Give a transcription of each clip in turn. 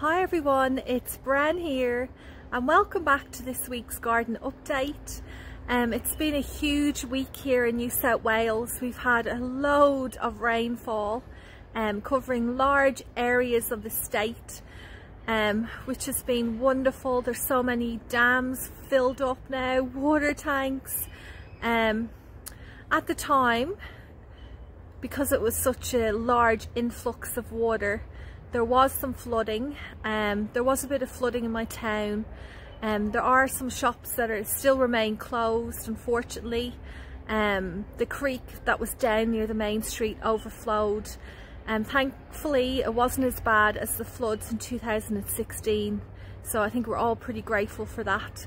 Hi everyone, it's Bren here and welcome back to this week's garden update. It's been a huge week here in New South Wales. We've had a load of rainfall covering large areas of the state, which has been wonderful. There's so many dams filled up now, water tanks. At the time, because it was such a large influx of water, there was some flooding. There was a bit of flooding in my town. There are some shops that still remain closed, unfortunately. The creek that was down near the main street overflowed. Thankfully it wasn't as bad as the floods in 2016, so I think we're all pretty grateful for that.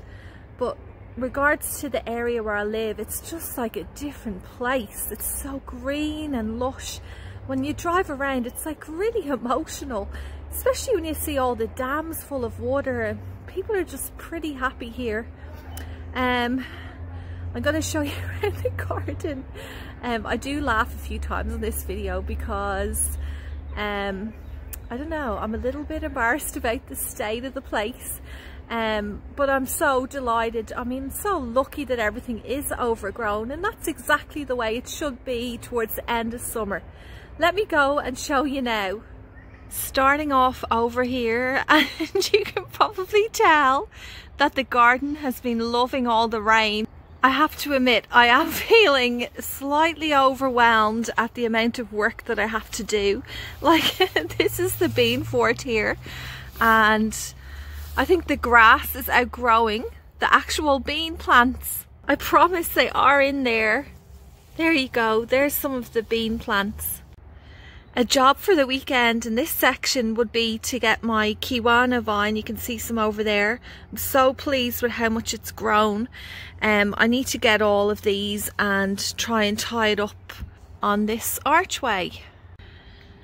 But regards to the area where I live, it's just like a different place. It's so green and lush. When you drive around, it's like really emotional, especially when you see all the dams full of water. People are just pretty happy here. I'm going to show you around the garden. I do laugh a few times in this video because I don't know, I'm a little bit embarrassed about the state of the place. But I'm so delighted. I mean, so lucky that everything is overgrown, and that's exactly the way it should be towards the end of summer. Let me go and show you now. Starting off over here, and you can probably tell that the garden has been loving all the rain. I have to admit, I am feeling slightly overwhelmed at the amount of work that I have to do. Like, this is the bean fort here, and I think the grass is outgrowing the actual bean plants. I promise they are in there. There you go, there's some of the bean plants. A job for the weekend in this section would be to get my kiwana vine. You can see some over there. I'm so pleased with how much it's grown. I need to get all of these and try and tie it up on this archway.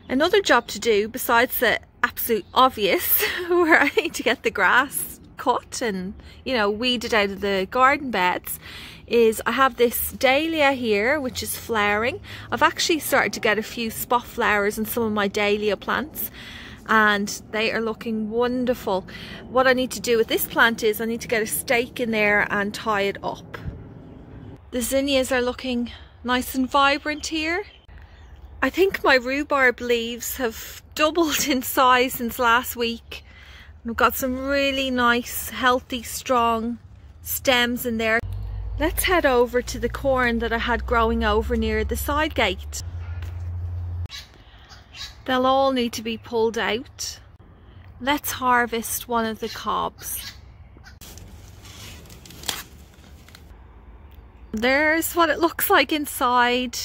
Another job to do, besides the absolute obvious, where I need to get the grass cut and, you know, weeded out of the garden beds, is I have this dahlia here which is flowering. I've actually started to get a few spot flowers in some of my dahlia plants and they are looking wonderful. What I need to do with this plant is I need to get a stake in there and tie it up. The zinnias are looking nice and vibrant here. I think my rhubarb leaves have doubled in size since last week. I've got some really nice, healthy, strong stems in there. Let's head over to the corn that I had growing over near the side gate. They'll all need to be pulled out. Let's harvest one of the cobs. There's what it looks like inside.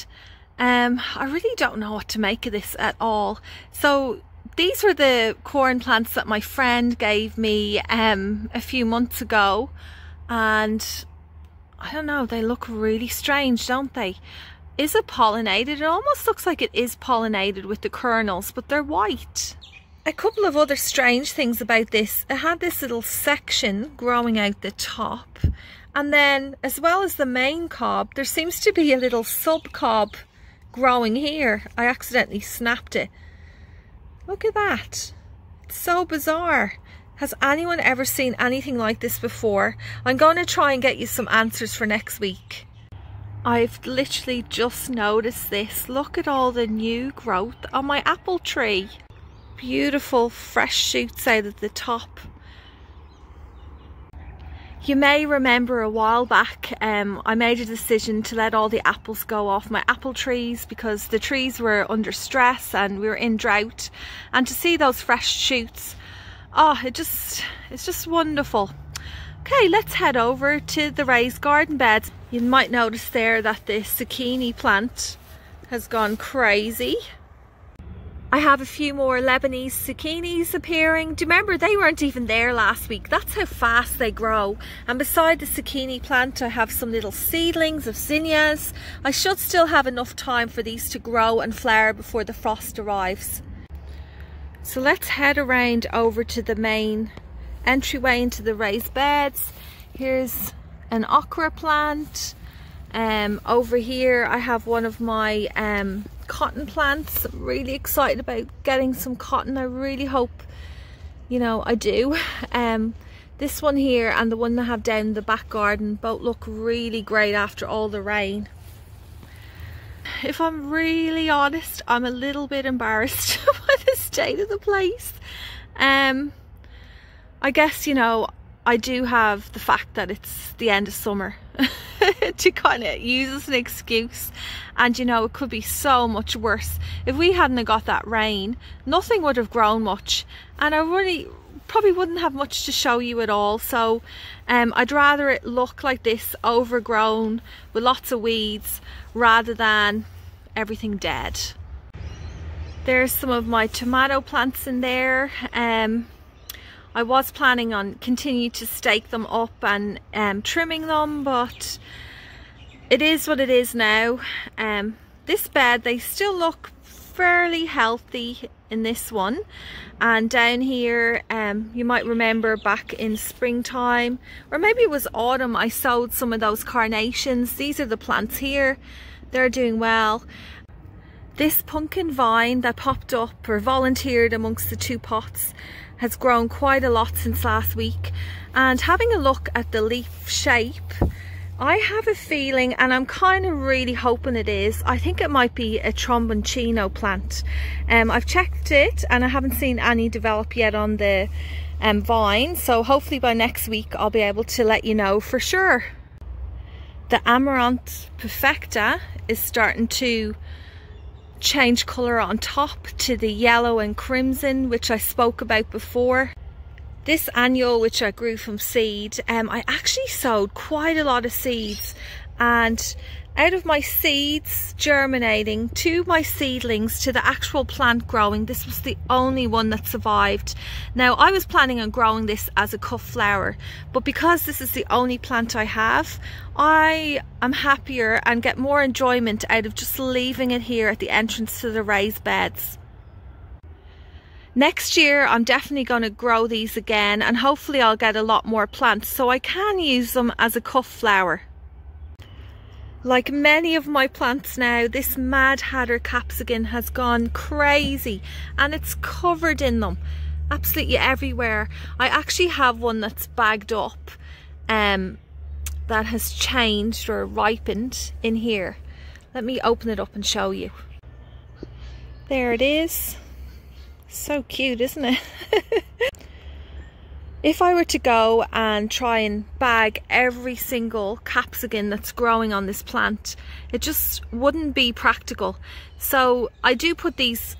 I really don't know what to make of this at all. So these were the corn plants that my friend gave me a few months ago, and I don't know, they look really strange, don't they? Is it pollinated? It almost looks like it is pollinated with the kernels, but they're white. A couple of other strange things about this. It had this little section growing out the top, and then as well as the main cob, there seems to be a little sub cob growing here. I accidentally snapped it. Look at that. It's so bizarre. Has anyone ever seen anything like this before? I'm going to try and get you some answers for next week. I've literally just noticed this. Look at all the new growth on my apple tree. Beautiful fresh shoots out of the top. You may remember a while back I made a decision to let all the apples go off my apple trees because the trees were under stress and we were in drought, and to see those fresh shoots, oh, it's just wonderful. Okay, let's head over to the raised garden beds. You might notice there that the zucchini plant has gone crazy. I have a few more Lebanese zucchinis appearing. Do you remember they weren't even there last week? That's how fast they grow. And beside the zucchini plant I have some little seedlings of zinnias. I should still have enough time for these to grow and flower before the frost arrives. So let's head around over to the main entryway into the raised beds. Here's an okra plant. Over here I have one of my cotton plants. I'm really excited about getting some cotton. I really hope You know, I do. This one here and the one I have down in the back garden both look really great after all the rain. If I'm really honest, I'm a little bit embarrassed by the state of the place. I guess, you know, I do have the fact that it's the end of summer to kind of use as an excuse, and you know, it could be so much worse. If we hadn't got that rain, nothing would have grown much, and I really probably wouldn't have much to show you at all. So I'd rather it look like this, overgrown with lots of weeds, rather than everything dead. There's some of my tomato plants in there. I was planning on continuing to stake them up and trimming them, but it is what it is now. This bed, they still look fairly healthy in this one, and down here you might remember back in springtime, or maybe it was autumn, I sowed some of those carnations. These are the plants here, they're doing well. This pumpkin vine that popped up or volunteered amongst the two pots has grown quite a lot since last week, and having a look at the leaf shape, I have a feeling, and I'm kind of really hoping it is, I think it might be a tromboncino plant. I've checked it and I haven't seen any develop yet on the vine, so hopefully by next week I'll be able to let you know for sure. The Amaranth Perfecta is starting to change colour on top to the yellow and crimson, which I spoke about before. This annual, which I grew from seed, I actually sowed quite a lot of seeds, and out of my seeds germinating to my seedlings to the actual plant growing, this was the only one that survived. Now, I was planning on growing this as a cut flower, but because this is the only plant I have, I am happier and get more enjoyment out of just leaving it here at the entrance to the raised beds. Next year I'm definitely going to grow these again, and hopefully I'll get a lot more plants so I can use them as a cut flower. Like many of my plants now, this Mad Hatter capsicum has gone crazy and it's covered in them absolutely everywhere. I actually have one that's bagged up that has changed or ripened in here. Let me open it up and show you. There it is. So cute, isn't it? If I were to go and try and bag every single capsicum that's growing on this plant, it just wouldn't be practical. So I do put these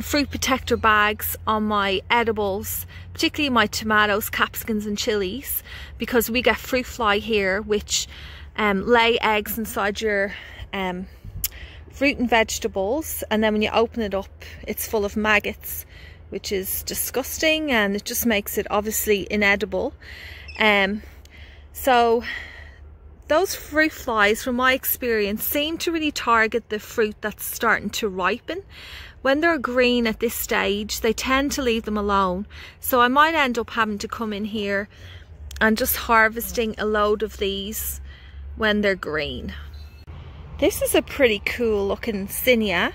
fruit protector bags on my edibles, particularly my tomatoes, capsicums and chilies, because we get fruit fly here, which lay eggs inside your fruit and vegetables, and then when you open it up it's full of maggots, which is disgusting, and it just makes it obviously inedible. So those fruit flies, from my experience, seem to really target the fruit that's starting to ripen. When they're green at this stage, they tend to leave them alone. So I might end up having to come in here and just harvesting a load of these when they're green. This is a pretty cool looking zinnia.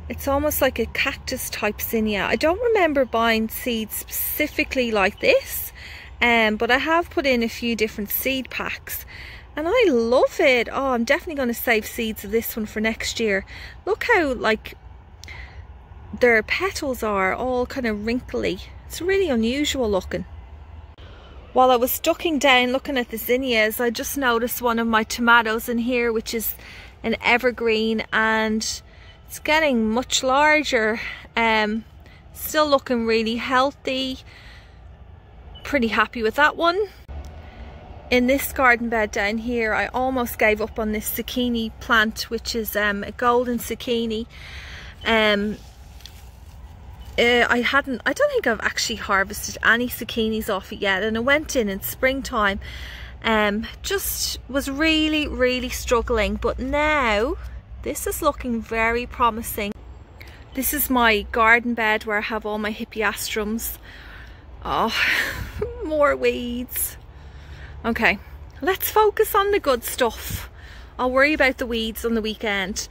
It's almost like a cactus type zinnia. I don't remember buying seeds specifically like this, but I have put in a few different seed packs and I love it. Oh, I'm definitely going to save seeds of this one for next year. Look how like their petals are all kind of wrinkly. It's really unusual looking. While I was ducking down looking at the zinnias, I just noticed one of my tomatoes in here, which is an evergreen, and it's getting much larger. Still looking really healthy. Pretty happy with that one. In this garden bed down here, I almost gave up on this zucchini plant, which is a golden zucchini. I don't think I've actually harvested any zucchinis off it yet, and I went in springtime. Just was really struggling, but now this is looking very promising. This is my garden bed where I have all my hippeastrums. Oh, more weeds. Okay, let's focus on the good stuff. I'll worry about the weeds on the weekend.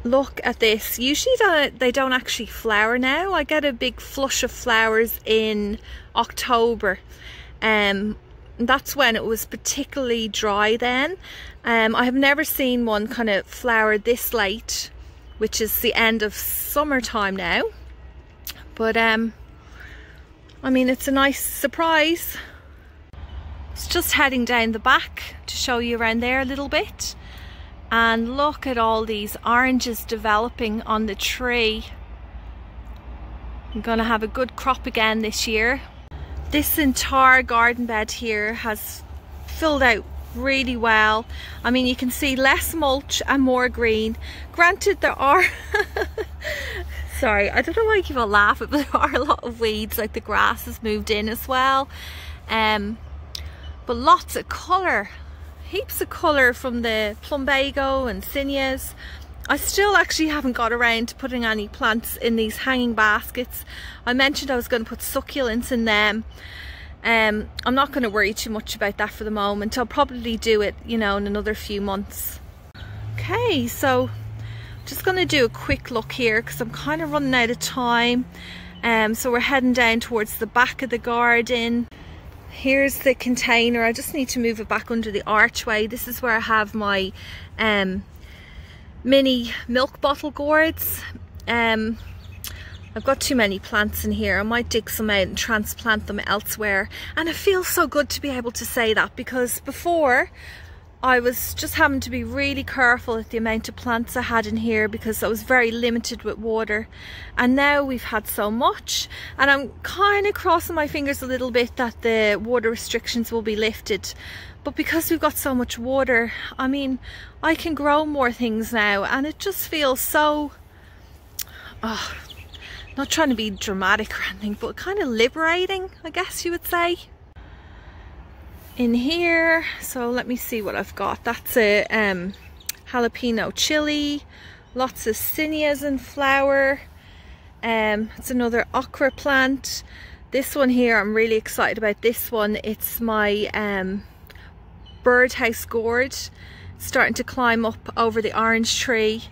Look at this. Usually they don't actually flower now. I get a big flush of flowers in October. That's when it was particularly dry then. I have never seen one kind of flower this late, which is the end of summertime now. But I mean, it's a nice surprise. It's just heading down the back to show you around there a little bit. And look at all these oranges developing on the tree. I'm gonna have a good crop again this year. This entire garden bed here has filled out really well. I mean, you can see less mulch and more green. Granted, there are sorry, I don't know why people laugh, but there are a lot of weeds, like the grass has moved in as well. But lots of colour. Heaps of colour from the plumbago and zinnias. I still actually haven't got around to putting any plants in these hanging baskets. I mentioned I was going to put succulents in them. I'm not going to worry too much about that for the moment. I'll probably do it, you know, in another few months. Okay, so just going to do a quick look here because I'm kind of running out of time. So we're heading down towards the back of the garden. Here's the container. I just need to move it back under the archway. This is where I have my mini milk bottle gourds. I've got too many plants in here. I might dig some out and transplant them elsewhere. And it feels so good to be able to say that, because before I was just having to be really careful at the amount of plants I had in here because I was very limited with water. And now we've had so much, and I'm kind of crossing my fingers a little bit that the water restrictions will be lifted. But because we've got so much water, I mean, I can grow more things now, and it just feels so, not trying to be dramatic or anything, but kind of liberating, I guess you would say. In here, so let me see what I've got. That's a jalapeno chili, lots of zinnias in flower. It's another okra plant. This one here, I'm really excited about this one. It's my birdhouse gourd. It's starting to climb up over the orange tree.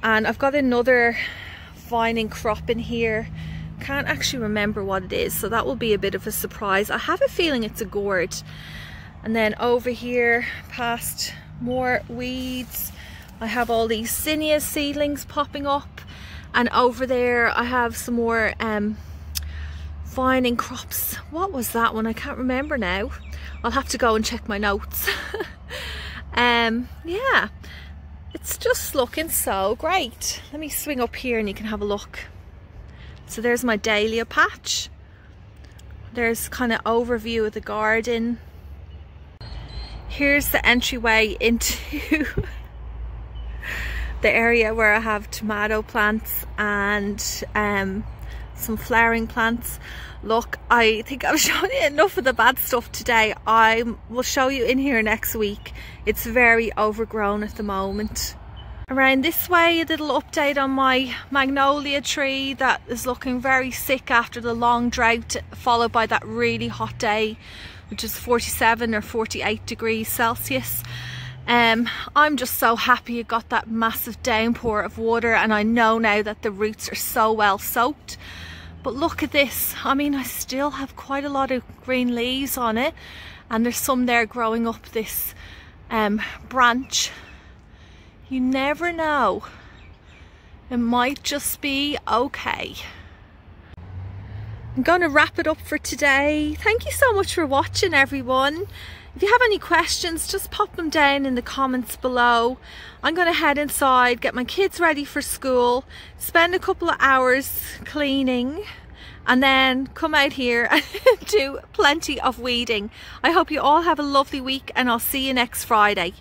And I've got another vining crop in here. Can't actually remember what it is, so that will be a bit of a surprise. I have a feeling it's a gourd. And then over here, past more weeds, I have all these zinnia seedlings popping up, and over there I have some more vining crops. What was that one? I can't remember now. I'll have to go and check my notes. Yeah, it's just looking so great. Let me swing up here and you can have a look. So there's my dahlia patch. There's kind of overview of the garden. Here's the entryway into the area where I have tomato plants and some flowering plants. Look, I think I've shown you enough of the bad stuff today. I will show you in here next week. It's very overgrown at the moment. Around this way, a little update on my magnolia tree that is looking very sick after the long drought, followed by that really hot day, which is 47 or 48 degrees Celsius. I'm just so happy it got that massive downpour of water, and I know now that the roots are so well soaked. But look at this. I mean, I still have quite a lot of green leaves on it, and there's some there growing up this branch. You never know. It might just be okay. I'm going to wrap it up for today. Thank you so much for watching, everyone. If you have any questions, just pop them down in the comments below. I'm going to head inside, get my kids ready for school, spend a couple of hours cleaning, and then come out here and do plenty of weeding. I hope you all have a lovely week, and I'll see you next Friday.